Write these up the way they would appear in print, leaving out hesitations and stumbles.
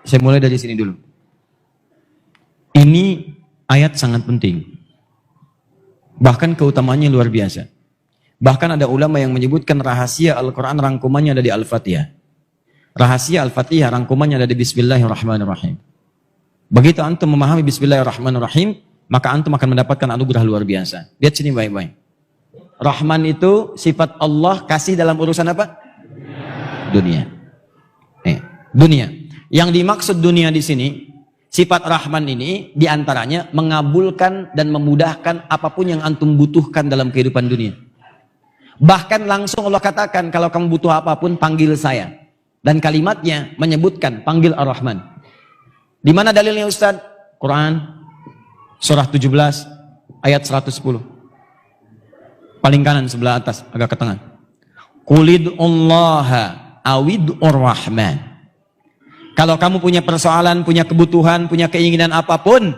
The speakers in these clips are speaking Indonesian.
Saya mulai dari sini dulu. Ini ayat sangat penting. Bahkan keutamaannya luar biasa. Bahkan ada ulama yang menyebutkan rahasia Al-Quran rangkumannya ada di Al-Fatihah. Rahasia Al-Fatihah rangkumannya ada di Bismillahirrahmanirrahim. Begitu antum memahami Bismillahirrahmanirrahim, maka antum akan mendapatkan anugerah luar biasa. Lihat sini baik-baik. Rahman itu sifat Allah kasih dalam urusan apa? Dunia. Dunia. Yang dimaksud dunia di sini, sifat Rahman ini diantaranya mengabulkan dan memudahkan apapun yang antum butuhkan dalam kehidupan dunia. Bahkan langsung Allah katakan, kalau kamu butuh apapun, panggil saya. Dan kalimatnya menyebutkan, panggil Ar-Rahman. Di mana dalilnya Ustaz? Quran, surah 17, ayat 110. Paling kanan sebelah atas, agak ke tengah. Qulid'ullaha awid'ur Rahman. Kalau kamu punya persoalan, punya kebutuhan, punya keinginan apapun,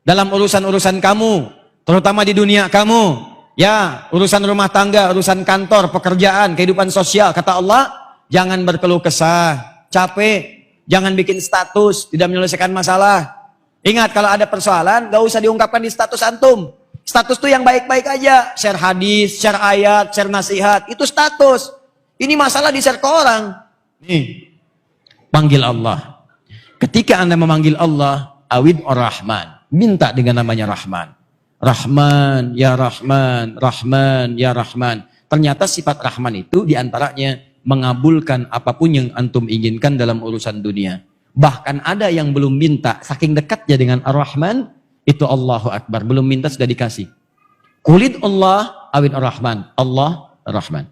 dalam urusan-urusan kamu, terutama di dunia kamu, ya, urusan rumah tangga, urusan kantor, pekerjaan, kehidupan sosial, kata Allah, jangan berkeluh kesah, capek, jangan bikin status, tidak menyelesaikan masalah. Ingat, kalau ada persoalan, gak usah diungkapkan di status antum. Status tuh yang baik-baik aja, share hadis, share ayat, share nasihat, itu status. Ini masalah di-share ke orang. Nih, panggil Allah. Ketika Anda memanggil Allah, awid ar-Rahman, minta dengan namanya Rahman. Rahman, ya Rahman, Rahman, ya Rahman. Ternyata sifat Rahman itu diantaranya mengabulkan apapun yang antum inginkan dalam urusan dunia. Bahkan ada yang belum minta, saking dekatnya dengan Ar-Rahman, itu Allahu Akbar. Belum minta sudah dikasih. Qulid Allah awid Ar-Rahman. Allah Ar-Rahman.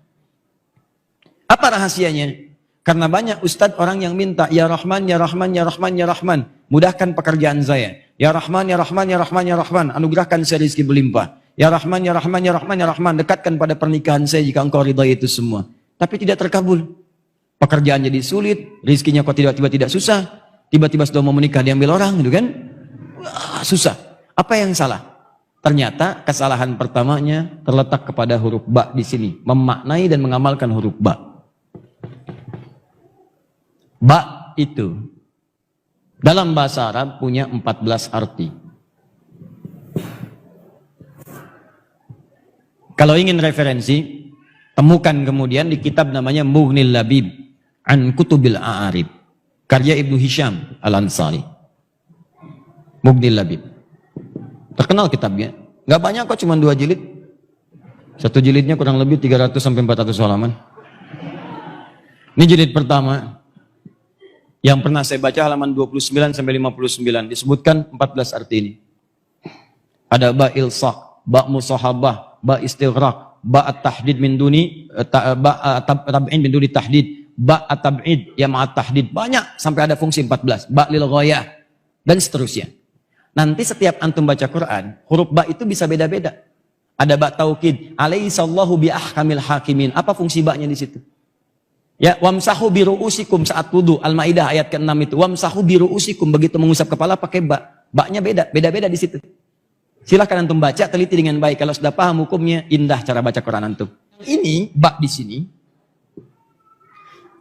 Apa rahasianya? Karena banyak ustadz orang yang minta, ya Rahman, ya Rahman, ya Rahman, ya Rahman, mudahkan pekerjaan saya. Ya Rahman, ya Rahman, ya Rahman, ya Rahman, anugerahkan saya rezeki berlimpah. Ya Rahman, ya Rahman, ya Rahman, ya Rahman, dekatkan pada pernikahan saya jika engkau ridai itu semua. Tapi tidak terkabul. Pekerjaan jadi sulit, rezekinya kok tiba-tiba tidak susah. Tiba-tiba sudah mau menikah diambil orang, gitu kan? Wah, susah. Apa yang salah? Ternyata kesalahan pertamanya terletak kepada huruf ba di sini, memaknai dan mengamalkan huruf ba. Ba itu dalam bahasa Arab punya 14 arti. Kalau ingin referensi, temukan kemudian di kitab namanya Mughnil Labib an Kutubil A'arib, karya Ibnu Hisham Al-Ansari. Mughnil Labib. Terkenal kitabnya. Gak banyak kok, cuma 2 jilid. Satu jilidnya kurang lebih 300 sampai 400 halaman. Ini jilid pertama. Yang pernah saya baca halaman 29 sampai 59 disebutkan 14 arti ini. Ada ba ilsaq, ba musahabah, ba istighraq, ba at-tahdid min duni ba tab'in min duni tahdid, ba at-tab'id ya ma'at tahdid. Banyak sampai ada fungsi 14, ba lil ghayah dan seterusnya. Nanti setiap antum baca Quran, huruf ba itu bisa beda-beda. Ada ba taukid, alaihissallahu bi ahkamil hakimin. Apa fungsi ba-nya di situ? Ya, wamsahu biru'usikum saat wudu, Al-Maidah ayat ke-6 itu. Wamsahu biru'usikum, begitu mengusap kepala pakai ba. Ba-nya beda-beda di situ. Silahkan antum baca, teliti dengan baik. Kalau sudah paham hukumnya, indah cara baca Quran antum. Ini ba di sini.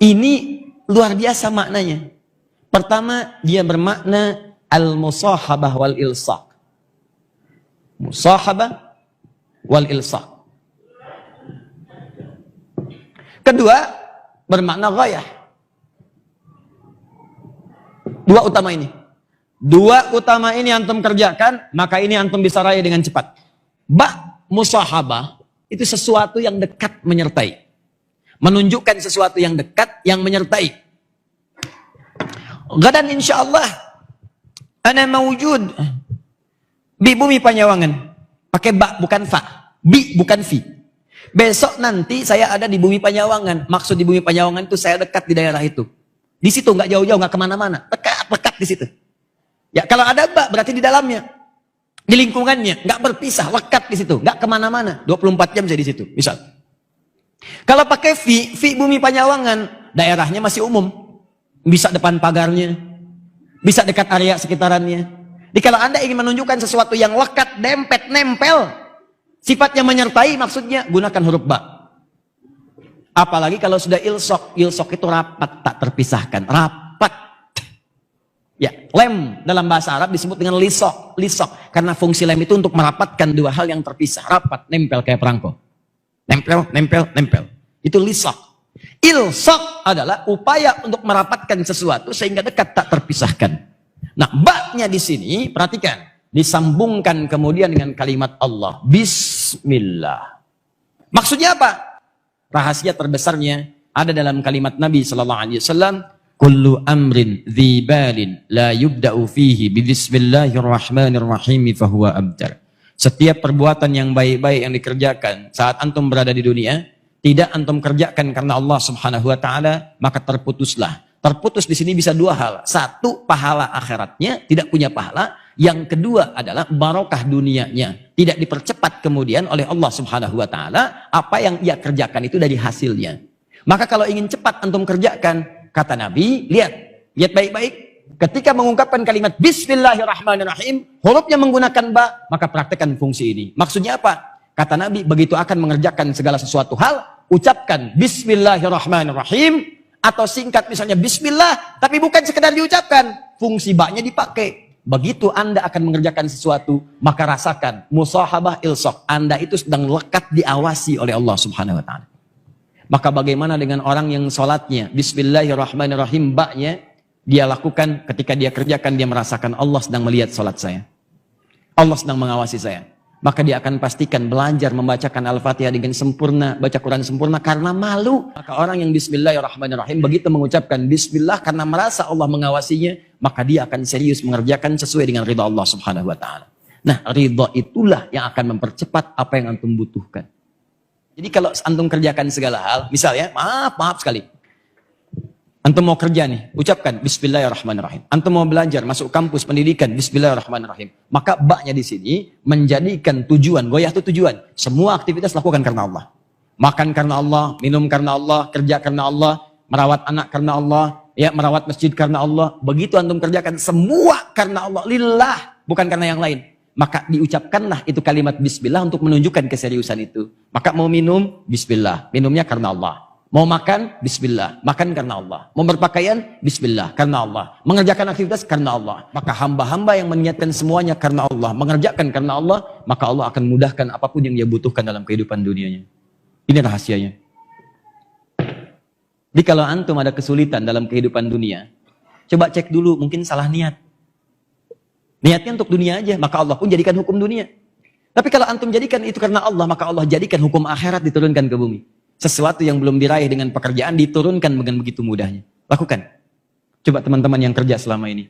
Ini luar biasa maknanya. Pertama, dia bermakna al-musahabah wal ilsaq. Musahabah wal ilsaq. Kedua, bermakna ghayah. Dua utama ini. Dua utama ini antum kerjakan, maka ini antum bisa raih dengan cepat. Ba musahabah itu sesuatu yang dekat menyertai. Menunjukkan sesuatu yang dekat yang menyertai. Gadan insyaallah ana mawjud di bumi Panyawangan. Pakai ba bukan fa. Bi bukan fi. Besok nanti saya ada di bumi Panyawangan. Maksud di bumi Panyawangan itu saya dekat di daerah itu. Di situ nggak jauh-jauh, nggak kemana-mana. Dekat di situ. Ya kalau ada ba berarti di dalamnya, di lingkungannya, nggak berpisah, lekat di situ, nggak kemana-mana. 24 jam saya di situ. Misal. Kalau pakai fi bumi Panyawangan, daerahnya masih umum, bisa depan pagarnya, bisa dekat area sekitarannya. Jadi kalau anda ingin menunjukkan sesuatu yang lekat, dempet, nempel. Sifatnya menyertai, maksudnya gunakan huruf ba. Apalagi kalau sudah ilsok. Ilsok itu rapat, tak terpisahkan. Rapat. Lem dalam bahasa Arab disebut dengan lisok. Lisok. Karena fungsi lem itu untuk merapatkan dua hal yang terpisah. Rapat, nempel kayak perangko. Nempel, nempel, nempel. Itu lisok. Ilsok adalah upaya untuk merapatkan sesuatu sehingga dekat tak terpisahkan. Nah, baknya di sini, perhatikan. Disambungkan kemudian dengan kalimat Allah. Bismillah. Maksudnya apa? Rahasia terbesarnya ada dalam kalimat Nabi SAW. Kullu amrin dzibalin la yubda'u fihi bismillahirrahmanirrahim fahuwa abtar. Setiap perbuatan yang baik-baik yang dikerjakan saat antum berada di dunia, tidak antum kerjakan karena Allah Subhanahu wa taala, maka terputuslah. Terputus di sini bisa dua hal. Satu, pahala akhiratnya, tidak punya pahala. Yang kedua adalah barokah dunianya. Tidak dipercepat kemudian oleh Allah Subhanahu wa taala apa yang ia kerjakan itu dari hasilnya. Maka kalau ingin cepat antum kerjakan, kata Nabi, lihat baik-baik. Ketika mengungkapkan kalimat Bismillahirrahmanirrahim, hurufnya menggunakan ba, maka praktekkan fungsi ini. Maksudnya apa? Kata Nabi, begitu akan mengerjakan segala sesuatu hal, ucapkan Bismillahirrahmanirrahim, atau singkat misalnya Bismillah, tapi bukan sekedar diucapkan, fungsi ba-nya dipakai. Begitu Anda akan mengerjakan sesuatu, maka rasakan musahabah ilsok. Anda itu sedang lekat diawasi oleh Allah Subhanahu wa taala. Maka bagaimana dengan orang yang sholatnya Bismillahirrahmanirrahim, ba-nya dia lakukan, ketika dia kerjakan dia merasakan Allah sedang melihat sholat saya, Allah sedang mengawasi saya. Maka dia akan pastikan belajar membacakan Al-Fatihah dengan sempurna, baca Quran sempurna karena malu. Maka orang yang Bismillahirrahmanirrahim begitu mengucapkan Bismillah karena merasa Allah mengawasinya, maka dia akan serius mengerjakan sesuai dengan ridha Allah Subhanahu wa taala. Nah, ridha itulah yang akan mempercepat apa yang antum butuhkan. Jadi kalau antum kerjakan segala hal, misalnya, maaf sekali. Antum mau kerja nih, ucapkan Bismillahirrahmanirrahim. Antum mau belajar, masuk kampus pendidikan, Bismillahirrahmanirrahim. Maka baknya di sini menjadikan tujuan, goyah itu tujuan. Semua aktivitas lakukan karena Allah. Makan karena Allah, minum karena Allah, kerja karena Allah, merawat anak karena Allah, ya merawat masjid karena Allah. Begitu antum kerjakan semua karena Allah, lillah, bukan karena yang lain. Maka diucapkanlah itu kalimat Bismillah untuk menunjukkan keseriusan itu. Maka mau minum, Bismillah, minumnya karena Allah. Mau makan, Bismillah, makan karena Allah. Mau berpakaian, Bismillah, karena Allah. Mengerjakan aktivitas karena Allah. Maka hamba-hamba yang meniatkan semuanya karena Allah, mengerjakan karena Allah, maka Allah akan mudahkan apapun yang dia butuhkan dalam kehidupan dunianya. Ini rahasianya. Jadi kalau antum ada kesulitan dalam kehidupan dunia, coba cek dulu, mungkin salah niat. Niatnya untuk dunia aja, maka Allah pun jadikan hukum dunia. Tapi kalau antum jadikan itu karena Allah, maka Allah jadikan hukum akhirat diturunkan ke bumi. Sesuatu yang belum diraih dengan pekerjaan diturunkan dengan begitu mudahnya. Lakukan. Coba teman-teman yang kerja selama ini.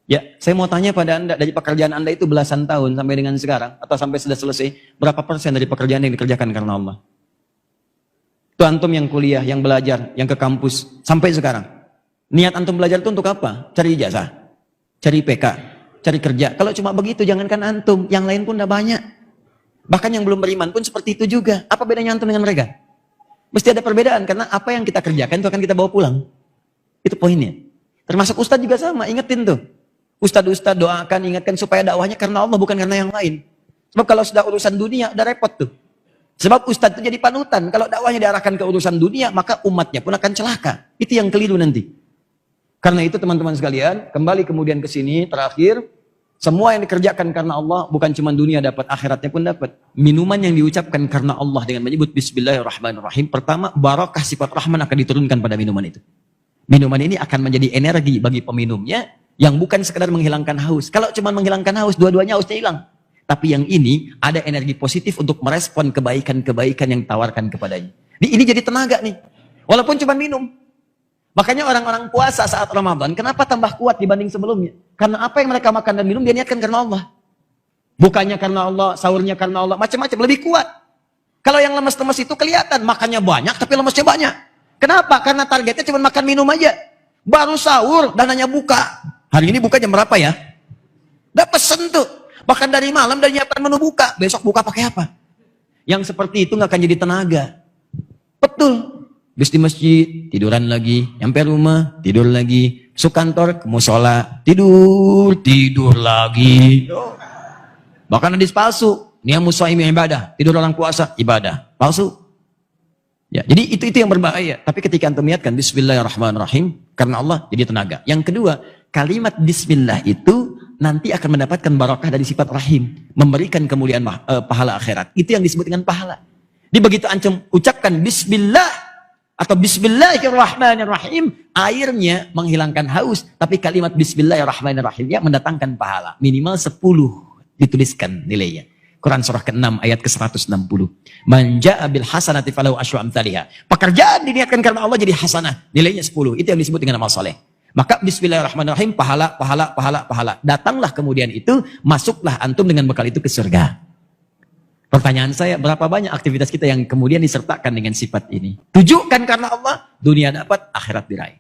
Ya, saya mau tanya pada Anda, dari pekerjaan Anda itu belasan tahun sampai dengan sekarang, atau sampai sudah selesai, berapa persen dari pekerjaan yang dikerjakan karena Allah? Itu antum yang kuliah, yang belajar, yang ke kampus, sampai sekarang. Niat antum belajar itu untuk apa? Cari ijazah, cari PK, cari kerja. Kalau cuma begitu, jangankan antum, yang lain pun udah banyak. Bahkan yang belum beriman pun seperti itu juga. Apa bedanya antum dengan mereka? Mesti ada perbedaan, karena apa yang kita kerjakan itu akan kita bawa pulang. Itu poinnya. Termasuk ustadz juga sama, ingetin tuh. Ustadz doakan, ingatkan supaya dakwahnya karena Allah, bukan karena yang lain. Sebab kalau sudah urusan dunia, udah repot tuh. Sebab ustadz itu jadi panutan. Kalau dakwahnya diarahkan ke urusan dunia, maka umatnya pun akan celaka. Itu yang keliru nanti. Karena itu teman-teman sekalian, kembali kemudian ke sini, terakhir, semua yang dikerjakan karena Allah, bukan cuma dunia dapat, akhiratnya pun dapat. Minuman yang diucapkan karena Allah dengan menyebut Bismillahirrahmanirrahim, pertama, barakah sifat Rahman akan diturunkan pada minuman itu. Minuman ini akan menjadi energi bagi peminumnya, yang bukan sekedar menghilangkan haus. Kalau cuma menghilangkan haus, dua-duanya hausnya hilang. Tapi yang ini, ada energi positif untuk merespon kebaikan-kebaikan yang ditawarkan kepadanya. Ini jadi tenaga nih. Walaupun cuma minum. Makanya orang-orang puasa saat Ramadan, kenapa tambah kuat dibanding sebelumnya? Karena apa yang mereka makan dan minum, dia niatkan karena Allah. Bukannya karena Allah, sahurnya karena Allah, macam-macam, lebih kuat. Kalau yang lemes-lemes itu kelihatan, makannya banyak, tapi lemesnya banyak. Kenapa? Karena targetnya cuma makan minum aja. Baru sahur, dananya buka. Hari ini buka jam berapa ya? Udah pesen tuh. Bahkan dari malam, dari nyiapkan menu buka. Besok buka pakai apa? Yang seperti itu nggak akan jadi tenaga. Betul. Habis di masjid, tiduran lagi. Nyampe rumah, tidur lagi. Masuk kantor, ke musola, tidur lagi. Bahkan hadis palsu. Niat musaim ibadah. Tidur orang puasa, ibadah. Palsu. Ya, jadi itu yang berbahaya. Tapi ketika antum niatkan Bismillahirrahmanirrahim, karena Allah, jadi tenaga. Yang kedua, kalimat bismillah itu nanti akan mendapatkan barakah dari sifat rahim, memberikan kemuliaan pahala akhirat. Itu yang disebut dengan pahala. Di begitu antum ucapkan bismillah atau bismillahirrahmanirrahim, airnya menghilangkan haus, tapi kalimat bismillahirrahmanirrahim ya mendatangkan pahala. Minimal 10 dituliskan nilainya. Quran surah ke-6 ayat ke-160. Man jaa bil hasanati falahu asyru amsalihha. Pekerjaan diniatkan karena Allah jadi hasanah, nilainya 10. Itu yang disebut dengan amal soleh. Maka bismillahirrahmanirrahim, pahala, pahala, pahala, pahala. Datanglah kemudian itu, masuklah antum dengan bekal itu ke surga. Pertanyaan saya, berapa banyak aktivitas kita yang kemudian disertakan dengan sifat ini? Tujukan karena Allah, dunia dapat, akhirat diraih.